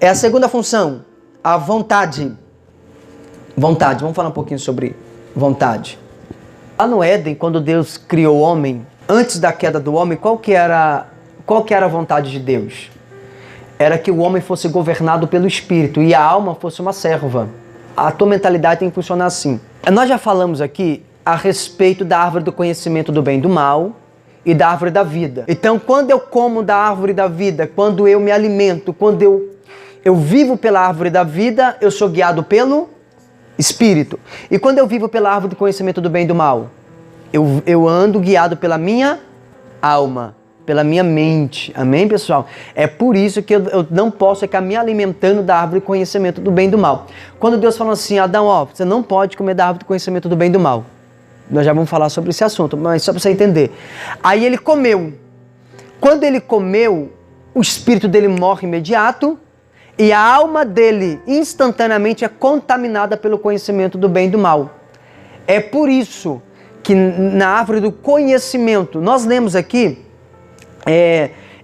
É a segunda função, a vontade. Vontade, vamos falar um pouquinho sobre vontade. Lá no Éden, quando Deus criou o homem, antes da queda do homem, qual que era a vontade de Deus? Era que o homem fosse governado pelo Espírito e a alma fosse uma serva. A tua mentalidade tem que funcionar assim. Nós já falamos aqui a respeito da árvore do conhecimento do bem e do mal e da árvore da vida. Então, quando eu como da árvore da vida, quando eu me alimento, quando eu vivo pela árvore da vida, eu sou guiado pelo Espírito. E quando eu vivo pela árvore do conhecimento do bem e do mal, eu ando guiado pela minha alma, pela minha mente. Amém, pessoal? É por isso que eu não posso ficar me alimentando da árvore do conhecimento do bem e do mal. Quando Deus falou assim, Adão, ó, você não pode comer da árvore do conhecimento do bem e do mal. Nós já vamos falar sobre esse assunto, mas só para você entender. Aí ele comeu. Quando ele comeu, o espírito dele morre imediato e a alma dele instantaneamente é contaminada pelo conhecimento do bem e do mal. É por isso que na árvore do conhecimento, nós lemos aqui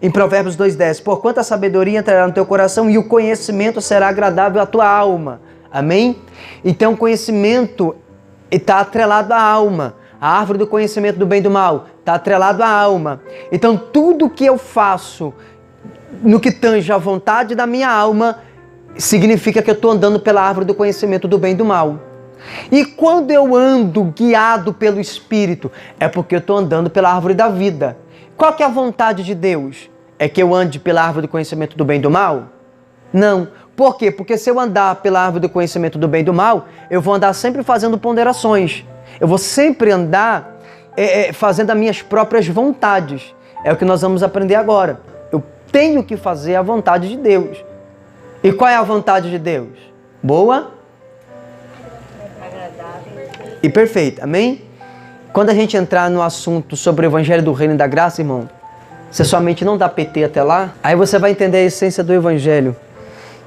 em Provérbios 2,10, porquanto a sabedoria entrará no teu coração e o conhecimento será agradável à tua alma. Amém? Então o conhecimento está atrelado à alma. A árvore do conhecimento do bem e do mal está atrelado à alma. Então tudo que eu faço no que tange a vontade da minha alma significa que eu estou andando pela árvore do conhecimento do bem e do mal. E quando eu ando guiado pelo Espírito, é porque eu estou andando pela árvore da vida. Qual que é a vontade de Deus? É que eu ande pela árvore do conhecimento do bem e do mal? Não. Por quê? Porque se eu andar pela árvore do conhecimento do bem e do mal, eu vou andar sempre fazendo ponderações. Eu vou sempre andar fazendo as minhas próprias vontades. É o que nós vamos aprender agora. Eu tenho que fazer a vontade de Deus. E qual é a vontade de Deus? Boa? E perfeita. Amém? Quando a gente entrar no assunto sobre o Evangelho do Reino e da Graça, irmão, você somente não dá PT até lá, aí você vai entender a essência do Evangelho.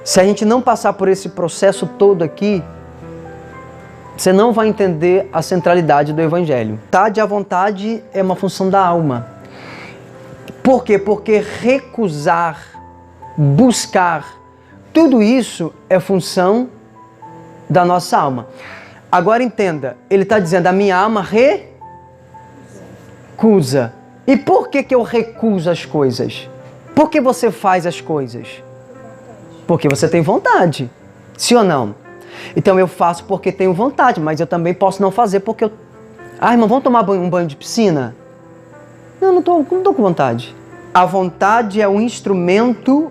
Se a gente não passar por esse processo todo aqui, você não vai entender a centralidade do Evangelho. A vontade é uma função da alma. Por quê? Porque recusar, buscar, tudo isso é função da nossa alma. Agora entenda, ele está dizendo, a minha alma recusa. E por que eu recuso as coisas? Por que você faz as coisas? Porque você tem vontade. Sim ou não? Então eu faço porque tenho vontade, mas eu também posso não fazer porque eu... Ah, irmão, vamos tomar um banho de piscina? Não estou com vontade. A vontade é um instrumento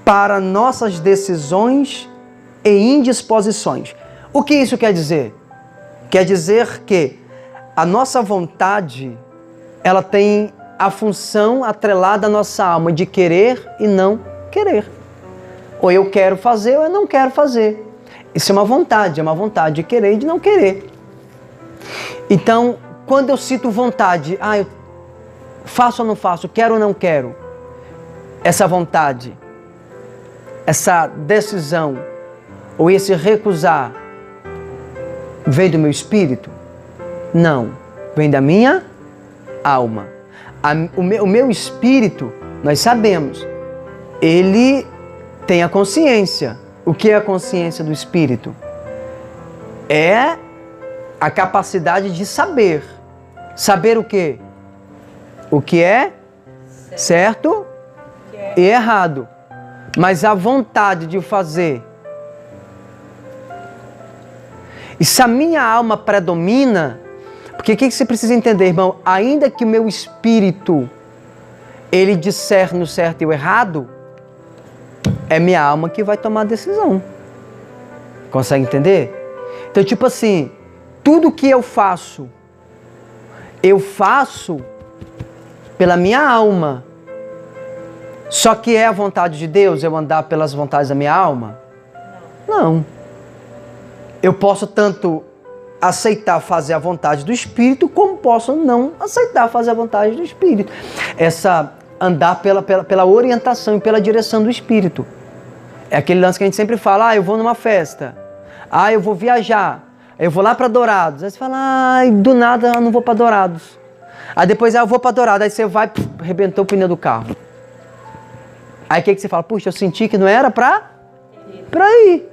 para nossas decisões e indisposições. O que isso quer dizer? Quer dizer que a nossa vontade, ela tem a função atrelada à nossa alma de querer e não querer. Ou eu quero fazer ou eu não quero fazer. Isso é uma vontade de querer e de não querer. Então, quando eu sinto vontade, eu faço ou não faço, quero ou não quero, essa vontade, essa decisão, ou esse recusar, vem do meu espírito? Não, vem da minha alma. O meu espírito, nós sabemos, ele tem a consciência. O que é a consciência do espírito? É a capacidade de saber. Saber o quê? O que é certo e errado. Mas a vontade de fazer. E se a minha alma predomina, porque o que você precisa entender, irmão? Ainda que o meu espírito, ele discerne o certo e o errado, é minha alma que vai tomar a decisão. Consegue entender? Então, tipo assim, tudo que eu faço pela minha alma. Só que é a vontade de Deus eu andar pelas vontades da minha alma? Não. Eu posso tanto aceitar fazer a vontade do Espírito, como posso não aceitar fazer a vontade do Espírito. Andar pela orientação e pela direção do Espírito. É aquele lance que a gente sempre fala, eu vou numa festa, eu vou viajar, eu vou lá para Dourados. Aí você fala, do nada eu não vou para Dourados. Aí depois eu vou para Dourados, aí você vai, arrebentou o pneu do carro. Aí o que você fala? Puxa, eu senti que não era pra ir.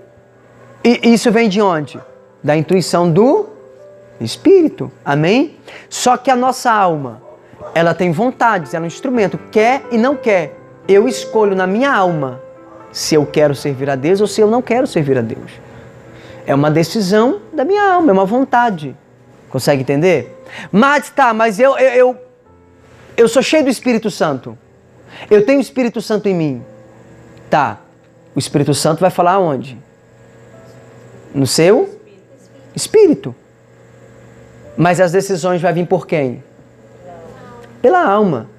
E isso vem de onde? Da intuição do Espírito. Amém? Só que a nossa alma, ela tem vontades, ela é um instrumento, quer e não quer. Eu escolho na minha alma se eu quero servir a Deus ou se eu não quero servir a Deus. É uma decisão da minha alma, é uma vontade. Consegue entender? Mas eu sou cheio do Espírito Santo. Eu tenho o Espírito Santo em mim. Tá. O Espírito Santo vai falar onde? No seu espírito. Mas as decisões vão vir por quem? Pela alma.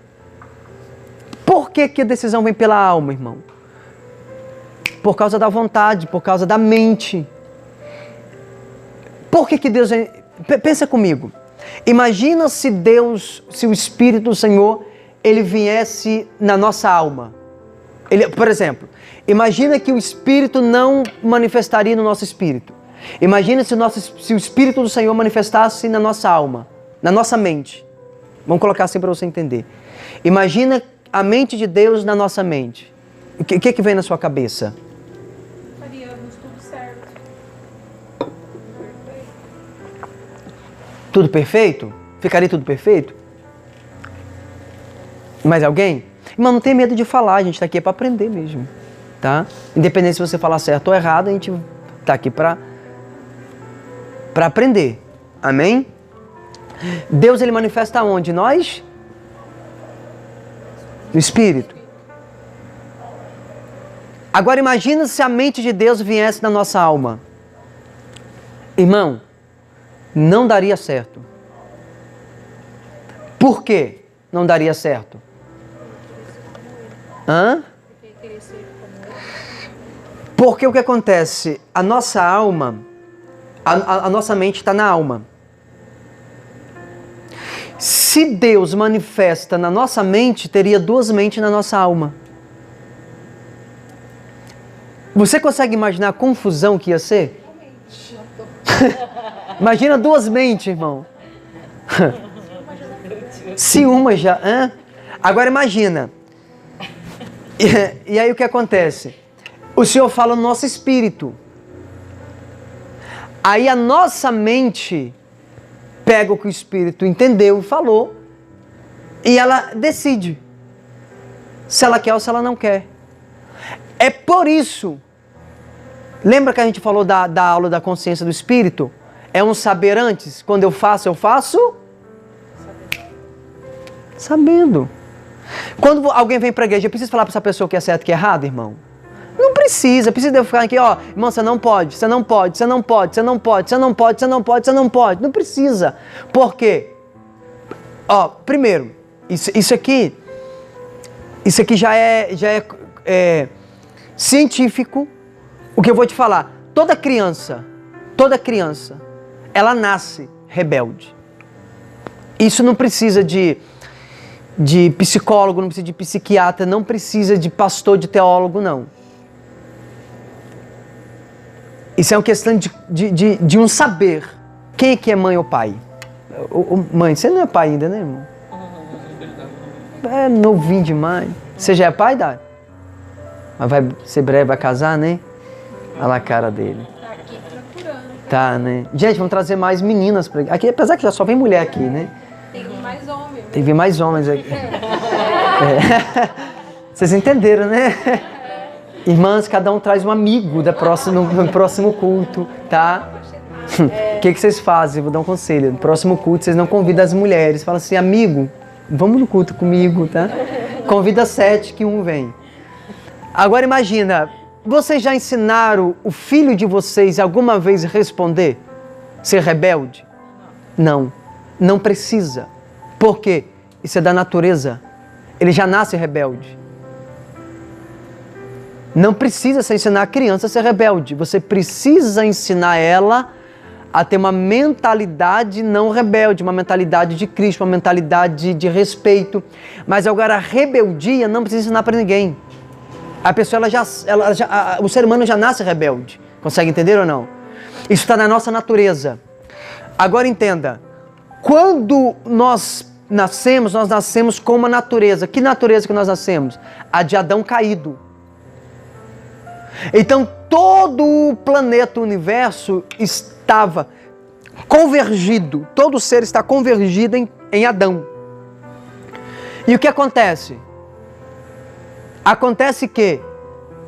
Por que a decisão vem pela alma, irmão? Por causa da vontade, por causa da mente. Por que Deus... Pensa comigo. Imagina se Deus, se o Espírito do Senhor, ele viesse na nossa alma. Por exemplo, imagina que o Espírito não manifestaria no nosso espírito. Imagina se o Espírito do Senhor manifestasse na nossa alma, na nossa mente. Vamos colocar assim para você entender. Imagina a mente de Deus na nossa mente. O que vem na sua cabeça? Faríamos tudo certo. Tudo perfeito? Ficaria tudo perfeito? Mais alguém? Irmão, não tem medo de falar, a gente está aqui para aprender mesmo, tá? Independente se você falar certo ou errado, a gente está aqui para aprender. Amém? Deus, ele manifesta onde? Nós? No Espírito. Agora imagina se a mente de Deus viesse na nossa alma. Irmão, não daria certo. Por quê não daria certo? Porque o que acontece? A nossa alma, a nossa mente está na alma. Se Deus manifesta na nossa mente, teria duas mentes na nossa alma. Você consegue imaginar a confusão que ia ser? Imagina duas mentes, irmão. Se uma já... Agora imagina. E aí o que acontece? O Senhor fala no nosso espírito. Aí a nossa mente pega o que o Espírito entendeu e falou e ela decide se ela quer ou se ela não quer. É por isso. Lembra que a gente falou da aula da consciência do Espírito? É um saber antes. Quando eu faço sabendo. Quando alguém vem para a igreja, eu preciso falar para essa pessoa que é certo e que é errado, irmão? Não precisa eu ficar aqui, ó, irmão, você não pode. Não precisa. Por quê? Ó, primeiro, isso aqui já é científico. O que eu vou te falar, toda criança, ela nasce rebelde. Isso não precisa de psicólogo, não precisa de psiquiatra, não precisa de pastor, de teólogo, não. Isso é uma questão de um saber. Quem é que é mãe ou pai? Mãe, você não é pai ainda, né, irmão? É novinho demais. Você já é pai, Dai? Mas vai ser breve, vai casar, né? Olha lá a cara dele. Tá aqui procurando. Tá, né? Gente, vamos trazer mais meninas pra aqui. Apesar que já só vem mulher aqui, né? Tem mais homens. Tem que vir mais homens aqui. Vocês entenderam, né? Irmãs, cada um traz um amigo no próximo culto, tá? O que vocês fazem? Vou dar um conselho. No próximo culto, vocês não convidam as mulheres. Fala assim, amigo, vamos no culto comigo, tá? Convida 7 que um vem. Agora imagina, vocês já ensinaram o filho de vocês alguma vez a responder? Ser rebelde? Não. Não precisa. Por quê? Isso é da natureza. Ele já nasce rebelde. Não precisa você ensinar a criança a ser rebelde. Você precisa ensinar ela a ter uma mentalidade não rebelde, uma mentalidade de Cristo, uma mentalidade de respeito. Mas agora a rebeldia não precisa ensinar para ninguém. A pessoa, o ser humano já nasce rebelde. Consegue entender ou não? Isso está na nossa natureza. Agora entenda. Quando nós nós nascemos com uma natureza. Que natureza que nós nascemos? A de Adão caído. Então todo o planeta, o universo estava convergido, todo ser está convergido em Adão. E o que acontece? Acontece que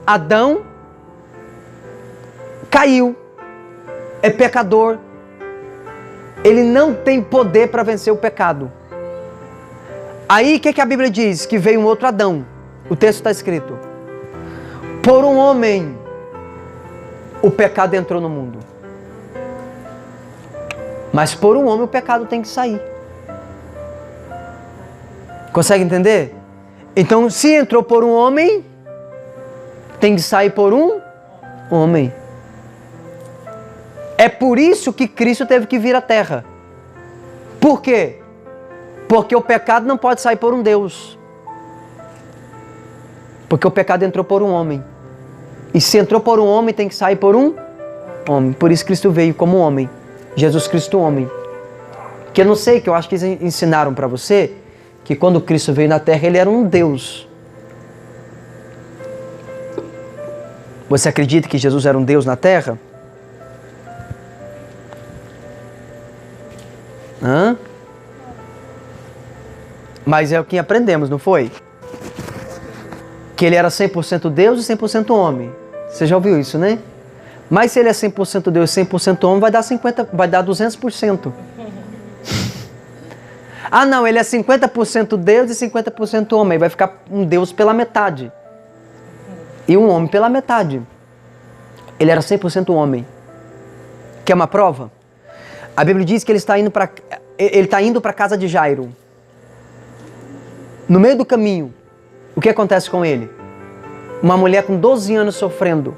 Adão caiu, é pecador, ele não tem poder para vencer o pecado. Aí o que a Bíblia diz? Que veio um outro Adão. O texto está escrito: por um homem o pecado entrou no mundo. Mas por um homem o pecado tem que sair. Consegue entender? Então, se entrou por um homem, tem que sair por um homem. É por isso que Cristo teve que vir à Terra. Por quê? Porque o pecado não pode sair por um Deus. Porque o pecado entrou por um homem. E se entrou por um homem, tem que sair por um homem. Por isso Cristo veio como homem. Jesus Cristo homem. Que eu não sei, que eu acho que eles ensinaram para você, que quando Cristo veio na Terra, ele era um Deus. Você acredita que Jesus era um Deus na Terra? Hã? Mas é o que aprendemos, não foi? Que ele era 100% Deus e 100% homem. Você já ouviu isso, né? Mas se ele é 100% Deus e 100% homem, vai dar 200%. Ah, não, ele é 50% Deus e 50% homem. Vai ficar um Deus pela metade. E um homem pela metade. Ele era 100% homem. Quer uma prova? A Bíblia diz que ele está indo para a casa de Jairo. No meio do caminho, o que acontece com ele? Uma mulher com 12 anos sofrendo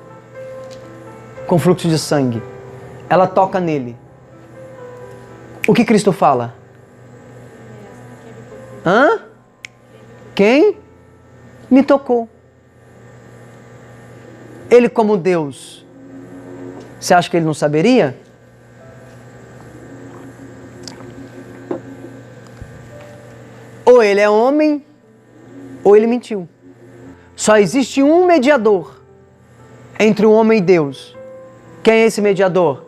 com fluxo de sangue. Ela toca nele. O que Cristo fala? Hã? Quem? Me tocou. Ele como Deus, você acha que ele não saberia? Ou ele é homem, ou ele mentiu. Só existe um mediador entre o homem e Deus. Quem é esse mediador?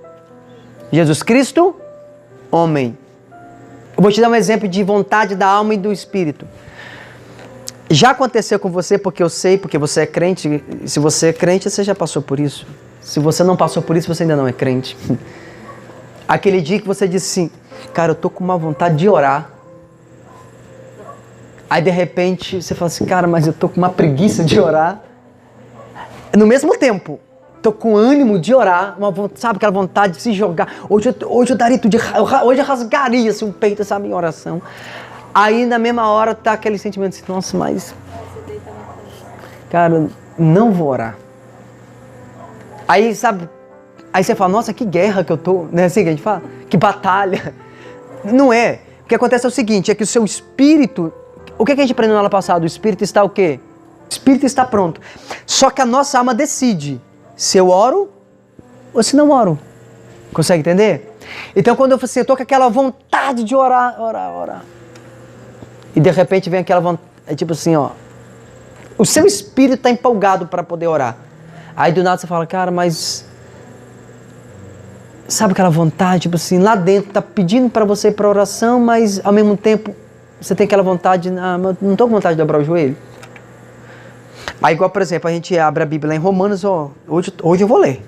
Jesus Cristo, homem. Eu vou te dar um exemplo de vontade da alma e do espírito. Já aconteceu com você, porque eu sei, porque você é crente. Se você é crente, você já passou por isso. Se você não passou por isso, você ainda não é crente. Aquele dia que você disse assim: cara, eu tô com uma vontade de orar. Aí de repente você fala assim: cara, mas eu tô com uma preguiça de orar. No mesmo tempo, tô com ânimo de orar, sabe aquela vontade de se jogar. Hoje eu daria tudo, hoje eu rasgaria assim, o peito, sabe, em oração. Aí na mesma hora tá aquele sentimento assim: nossa, mas cara, não vou orar. Aí sabe, aí você fala: nossa, que guerra que eu tô, não é assim que a gente fala? Que batalha. Não é. O que acontece é o seguinte, é que o seu espírito, o que a gente aprendeu no ano passado? O espírito está o quê? O espírito está pronto. Só que a nossa alma decide se eu oro ou se não oro. Consegue entender? Então quando eu falo assim, eu tô com aquela vontade de orar. E de repente vem aquela vontade, é tipo assim, ó. O seu espírito está empolgado para poder orar. Aí do nada você fala: cara, mas sabe aquela vontade, tipo assim, lá dentro tá pedindo para você ir para oração, mas ao mesmo tempo você tem aquela vontade, não tô com vontade de dobrar o joelho. Aí igual, por exemplo, a gente abre a Bíblia lá em Romanos, ó, hoje eu vou ler.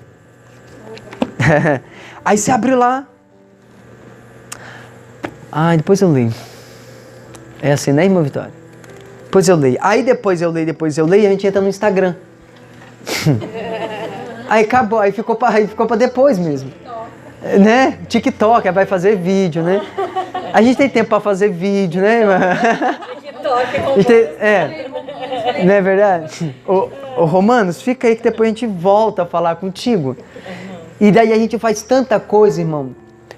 Aí você abre lá. Depois eu leio. É assim, né, irmã Vitória? Depois eu leio. Aí depois eu leio e a gente entra no Instagram. Aí acabou, aí ficou pra depois mesmo. Né? TikTok, aí vai fazer vídeo, né? A gente tem tempo pra fazer vídeo, né? Não é verdade? Ô Romanos, fica aí que depois a gente volta a falar contigo. E daí a gente faz tanta coisa, irmão.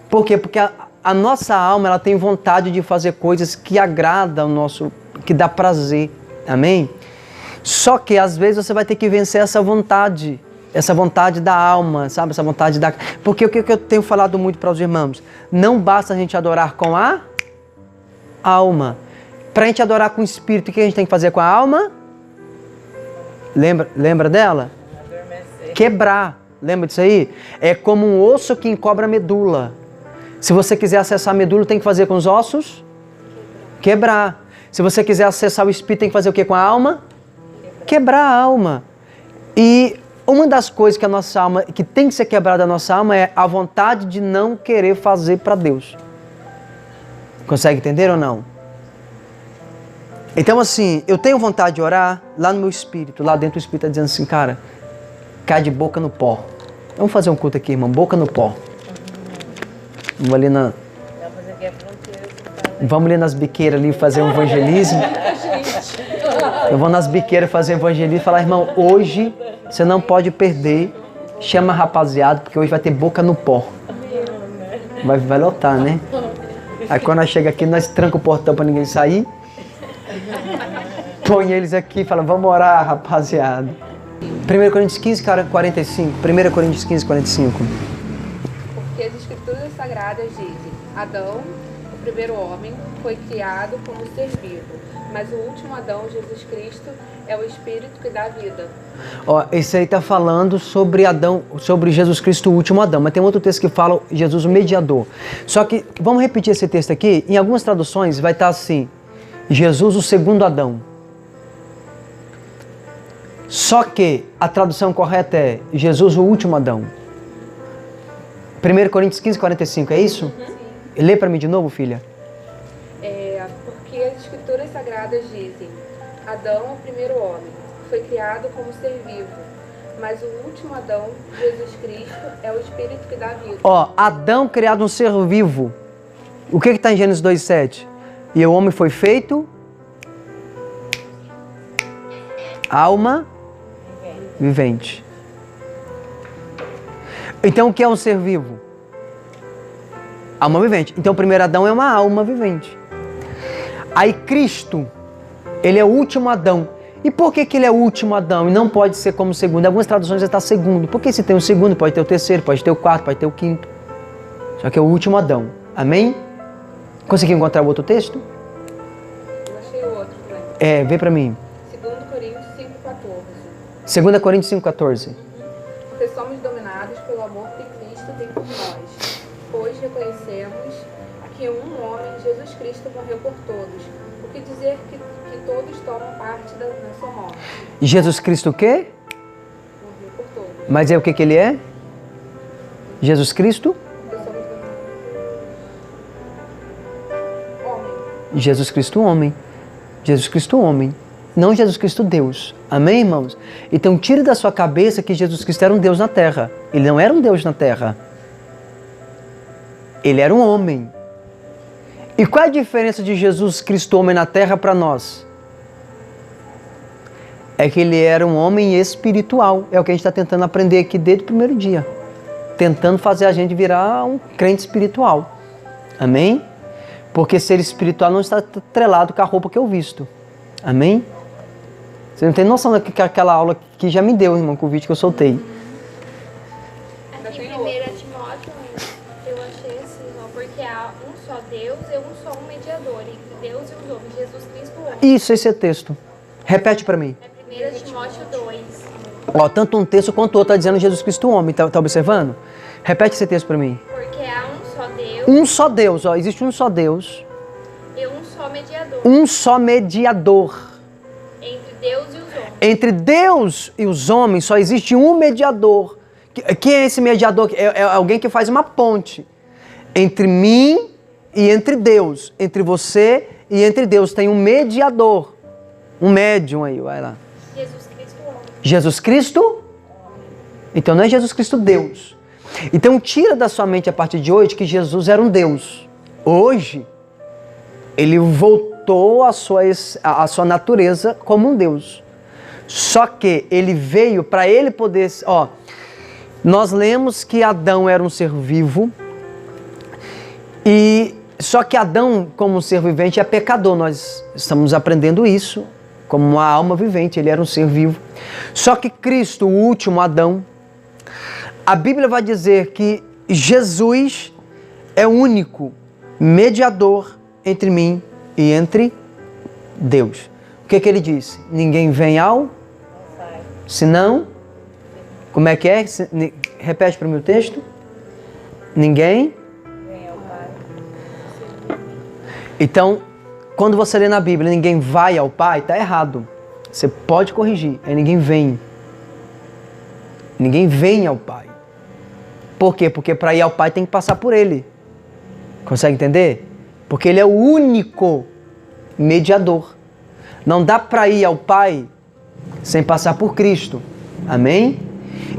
Por quê? Porque a nossa alma, ela tem vontade de fazer coisas que agradam o nosso, que dá prazer. Amém? Só que às vezes você vai ter que vencer essa vontade da alma, sabe? Essa vontade da... Porque o que eu tenho falado muito para os irmãos? Não basta a gente adorar com a alma. Para a gente adorar com o espírito, o que a gente tem que fazer com a alma? Lembra dela? Adormecer. Quebrar. Lembra disso aí? É como um osso que encobre a medula. Se você quiser acessar a medula, tem que fazer com os ossos? Quebrar. Se você quiser acessar o espírito, tem que fazer o que com a alma? Quebrar a alma. E uma das coisas que a nossa alma, que tem que ser quebrada da nossa alma é a vontade de não querer fazer para Deus. Consegue entender ou não? Então assim, eu tenho vontade de orar lá no meu espírito, lá dentro do espírito está dizendo assim, cara, cai de boca no pó. Vamos fazer um culto aqui, irmão, boca no pó. Vamos ali na... Vamos ali nas biqueiras ali fazer um evangelismo. Eu vou nas biqueiras fazer um evangelismo e falar, irmão, hoje você não pode perder. Chama a rapaziada, porque hoje vai ter boca no pó. Vai lotar, né? Aí quando nós chega aqui, nós tranca o portão para ninguém sair. Põe eles aqui e fala, vamos orar, rapaziada. 1 Coríntios 15, 45. 1 Coríntios 15, 45. Porque as escrituras sagradas dizem, Adão, o primeiro homem, foi criado como ser vivo, mas o último Adão, Jesus Cristo, é o Espírito que dá vida. Ó, esse aí está falando sobre Adão, sobre Jesus Cristo, o último Adão, mas tem outro texto que fala Jesus, o mediador. Só que, vamos repetir esse texto aqui, em algumas traduções vai estar assim, Jesus, o segundo Adão. Só que a tradução correta é Jesus, o último Adão. 1 Coríntios 15, 45, é isso? Lê para mim de novo, filha. Porque as escrituras sagradas dizem, Adão, o primeiro homem, foi criado como ser vivo, mas o último Adão, Jesus Cristo, é o Espírito que dá vida. Ó, Adão criado um ser vivo. O que está em Gênesis 2,7? E o homem foi feito alma vivente. Então o que é um ser vivo? Alma vivente. Então o primeiro Adão é uma alma vivente. Aí Cristo, ele é o último Adão. E por que ele é o último Adão e não pode ser como o segundo? Em algumas traduções está segundo. Porque se tem o segundo, pode ter o terceiro, pode ter o quarto, pode ter o quinto. Só que é o último Adão. Amém? Conseguiu encontrar o outro texto? Eu achei o outro também. Vê para mim. 2 Coríntios 5,14. 2 Coríntios 5,14. Porque somos dominados pelo amor que Cristo tem por nós, pois reconhecemos que um homem, Jesus Cristo, morreu por todos. O que dizer que todos tomam parte da sua morte. Jesus Cristo o quê? Morreu por todos. Mas é o que ele é? Jesus Cristo? Porque somos homem. Jesus Cristo homem. Jesus Cristo homem. Não Jesus Cristo Deus. Amém, irmãos? Então tire da sua cabeça que Jesus Cristo era um Deus na terra. Ele não era um Deus na terra. Ele era um homem. E qual é a diferença de Jesus Cristo homem na terra para nós? É que ele era um homem espiritual. É o que a gente está tentando aprender aqui desde o primeiro dia. Tentando fazer a gente virar um crente espiritual. Amém? Porque ser espiritual não está atrelado com a roupa que eu visto. Amém? Você não tem noção daquela aula que já me deu, irmão, com o vídeo que eu soltei. Aqui em 1 Timóteo, eu achei assim, ó, porque há um só Deus e um só mediador entre Deus e os homens, Jesus Cristo o homem. Isso, esse é texto. Repete para mim. É 1 Timóteo 2. Ó, tanto um texto quanto o outro está dizendo Jesus Cristo homem. Tá observando? Repete esse texto para mim. Porque há um só Deus Um só Deus, ó, existe um só Deus. e um só mediador Um só mediador. entre Deus e os homens. Entre Deus e os homens só existe um mediador. Quem é esse mediador? É alguém que faz uma ponte entre mim e entre Deus. Entre você e entre Deus. Tem um mediador. Um médium aí, vai lá. Jesus Cristo o homem. Jesus Cristo? Então não é Jesus Cristo Deus. Então tira da sua mente a partir de hoje que Jesus era um Deus. Hoje, ele voltou à sua natureza como um Deus. Só que ele veio para ele poder... Ó, nós lemos que Adão era um ser vivo. Só que Adão, como um ser vivente, é pecador. Nós estamos aprendendo isso. Como uma alma vivente, ele era um ser vivo. Só que Cristo, o último Adão, a Bíblia vai dizer que Jesus é o único mediador entre mim e entre Deus. O que ele disse? Ninguém vem ao senão, como é que é? Repete para mim o texto. Ninguém vem ao Pai. Então, quando você lê na Bíblia, ninguém vai ao Pai, está errado. Você pode corrigir. É ninguém vem. Ninguém vem ao Pai. Por quê? Porque para ir ao Pai tem que passar por Ele. Consegue entender? Porque Ele é o único mediador. Não dá para ir ao Pai sem passar por Cristo. Amém?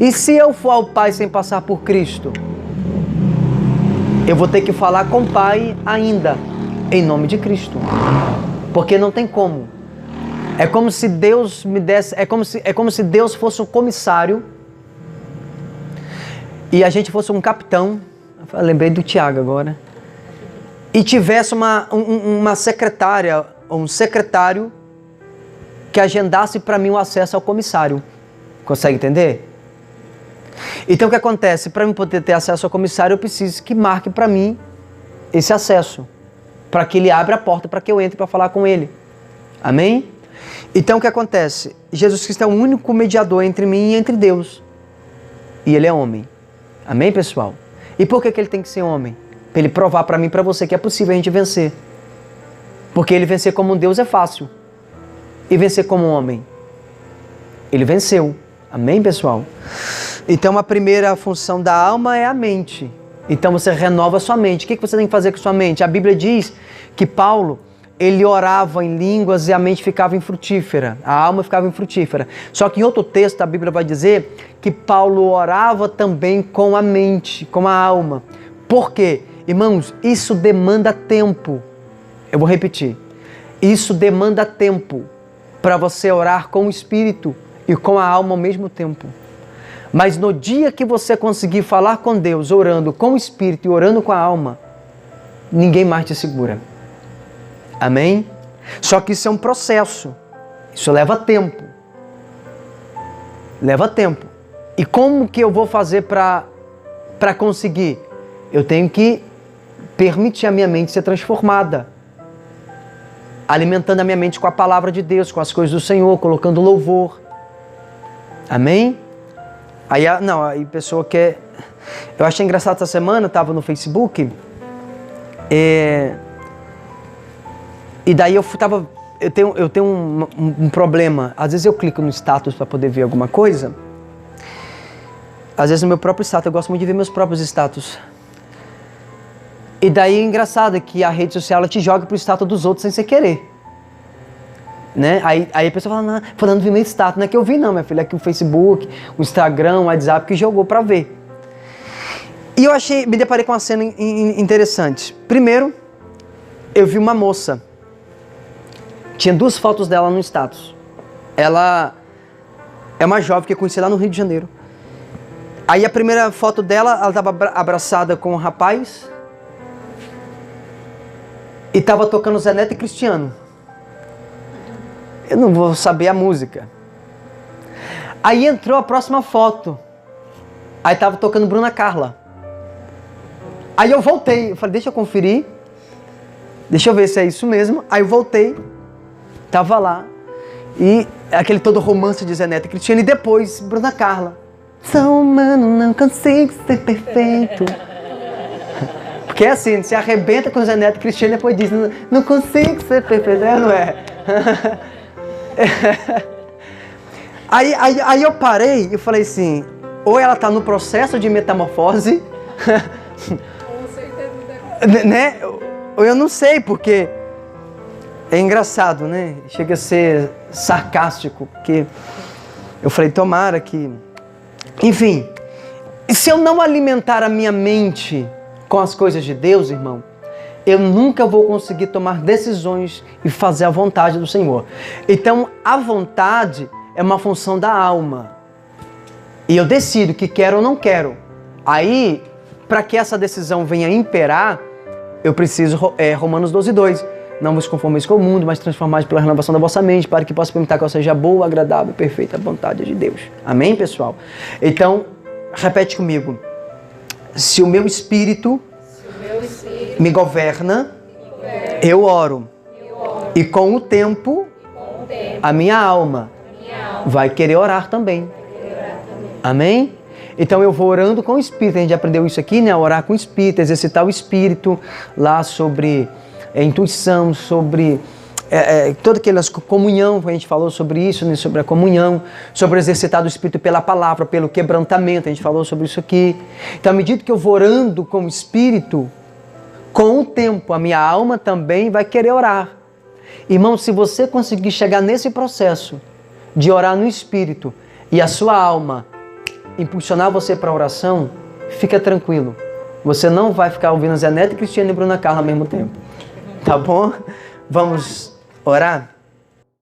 E se eu for ao Pai sem passar por Cristo? Eu vou ter que falar com o Pai ainda, em nome de Cristo. Porque não tem como. É como se Deus me desse, é como se Deus fosse um comissário e a gente fosse um capitão. Eu lembrei do Tiago agora. E tivesse uma secretária ou um secretário que agendasse para mim o acesso ao comissário. Consegue entender? Então o que acontece? Para eu poder ter acesso ao comissário, eu preciso que marque para mim esse acesso. Para que ele abra a porta para que eu entre para falar com ele. Amém? Então o que acontece? Jesus Cristo é o único mediador entre mim e entre Deus. E ele é homem. Amém, pessoal? E por que ele tem que ser homem? Para ele provar para mim e para você que é possível a gente vencer. Porque ele vencer como um Deus é fácil. E vencer como um homem? Ele venceu. Amém, pessoal? Então a primeira função da alma é a mente. Então você renova a sua mente. O que você tem que fazer com a sua mente? A Bíblia diz que Paulo, ele orava em línguas e a mente ficava infrutífera. A alma ficava infrutífera. Só que em outro texto a Bíblia vai dizer que Paulo orava também com a mente, com a alma. Por quê? Irmãos, isso demanda tempo. Eu vou repetir. Isso demanda tempo para você orar com o Espírito e com a alma ao mesmo tempo. Mas no dia que você conseguir falar com Deus, orando com o Espírito e orando com a alma, ninguém mais te segura. Amém? Só que isso é um processo. Isso leva tempo. Leva tempo. E como que eu vou fazer para conseguir? Eu tenho que permitir a minha mente ser transformada. Alimentando a minha mente com a palavra de Deus, com as coisas do Senhor, colocando louvor. Amém? Aí a pessoa quer... Eu achei engraçado essa semana, eu estava no Facebook, e daí eu tenho um problema. Às vezes eu clico no status para poder ver alguma coisa. Às vezes no meu próprio status, eu gosto muito de ver meus próprios status. E daí é engraçado que a rede social ela te joga pro status dos outros sem você querer. Né? Aí a pessoa fala, não, falando do meu status, não é que eu vi não, minha filha, é que o Facebook, o Instagram, o WhatsApp que jogou pra ver. E eu me deparei com uma cena interessante. Primeiro, eu vi uma moça, tinha 2 fotos dela no status. Ela é uma jovem que eu conheci lá no Rio de Janeiro. Aí a primeira foto dela, ela estava abraçada com um rapaz e estava tocando Zé Neto e Cristiano. Eu não vou saber a música. Aí entrou a próxima foto. Aí estava tocando Bruna Carla. Aí eu voltei. Eu falei, deixa eu conferir. Deixa eu ver se é isso mesmo. Aí eu voltei. Tava lá. E aquele todo romance de Zé Neto e Cristiano. E depois, Bruna Carla. Sou humano, não consigo ser perfeito. Porque é assim, se arrebenta com Zé Neto e Cristiano e depois diz, não consigo ser perfeito. Não é? Aí eu parei e falei assim, ou ela está no processo de metamorfose, né? Ou eu não sei, porque é engraçado, né? Chega a ser sarcástico, porque eu falei, tomara que... Enfim, e se eu não alimentar a minha mente com as coisas de Deus, irmão, eu nunca vou conseguir tomar decisões e fazer a vontade do Senhor. Então, a vontade é uma função da alma. E eu decido que quero ou não quero. Aí, para que essa decisão venha imperar, eu preciso, Romanos 12:2. Não vos conformeis com o mundo, mas transformais pela renovação da vossa mente, para que possa experimentar qual seja a boa, agradável e perfeita vontade de Deus. Amém, pessoal? Então, repete comigo. Se o meu espírito me governa, eu oro. E com o tempo, a minha alma vai querer orar também. Amém? Então eu vou orando com o Espírito. A gente aprendeu isso aqui, né? Orar com o Espírito, exercitar o Espírito lá sobre intuição, sobre toda aquela comunhão, a gente falou sobre isso, né? Sobre a comunhão, sobre exercitar o Espírito pela palavra, pelo quebrantamento, a gente falou sobre isso aqui. Então, à medida que eu vou orando com o Espírito, com o tempo, a minha alma também vai querer orar. Irmão, se você conseguir chegar nesse processo de orar no Espírito e a sua alma impulsionar você para a oração, fica tranquilo. Você não vai ficar ouvindo Zé Neto, Cristiano e Bruna Carla ao mesmo tempo. Tá bom? Vamos orar?